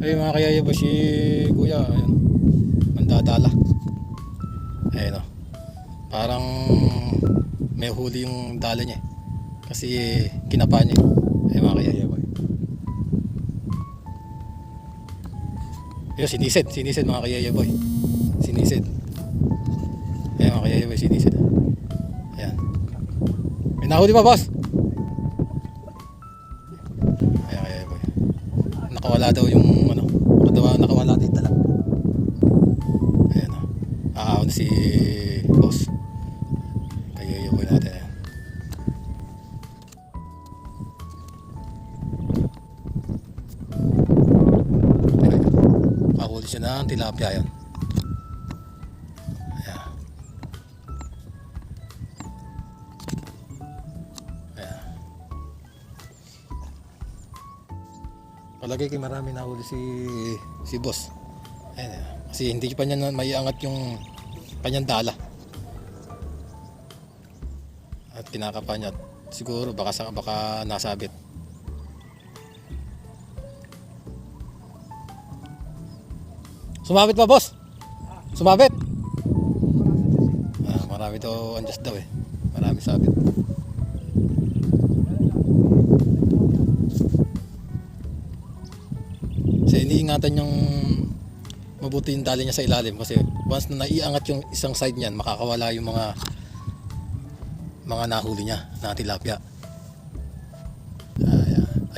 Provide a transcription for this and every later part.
Ay mga kayaya boy, si kuya, ayun, mandadala. Ayun o. Parang may huli yung dala niya. Kasi kinapa niya. Ayun mga kayaya boy. Ayun, sinisid mga kayaya boy. Sinisid. Ayun mga kayaya boy, sinisid. Ayan. May nahuli pa boss? Ayun kayaya boy. Nakawala daw yung ano. Nakawala din talaga. Ayan o. Aahon si boss. Kayaya boy natin. Ayan. Kahuli siya ng tilapia yan. Ayan. Ayan. Palagay kay marami nahuli si boss. Ayan. Kasi hindi pa niya maiangat yung kanyang dala. At kinakapa niya. Siguro baka nasabit. Sumabit pa boss? Sumabit? Marami to anjas daw eh. Marami sabit. Kasi iniingatan yung mabuti yung dali niya sa ilalim. Kasi once na naiangat yung isang side niyan, makakawala yung mga nahuli niya na tilapia.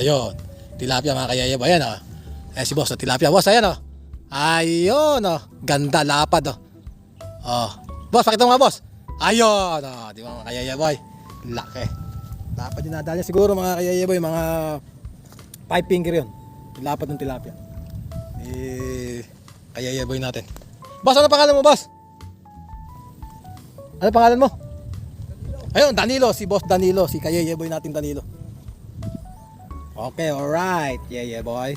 Ayun. Tilapia mga kayayab. Ayan o. Ayan si boss na tilapia. Boss ayan o. Ayun o. Ganda lapad o. Oh. Boss pakita mo nga boss. Ayun o. Di ba mga kayayab boy? Laki. Lapad yung nadal niya siguro mga kayayab boy. Mga 5 finger yun. Lapad ng tilapia. Kayayab boy natin. Boss ano pangalan mo boss? Ano pangalan mo? Ayun, Danilo, si Boss Danilo, si Kayaya Boy natin Danilo. Okay, alright, yeah boy.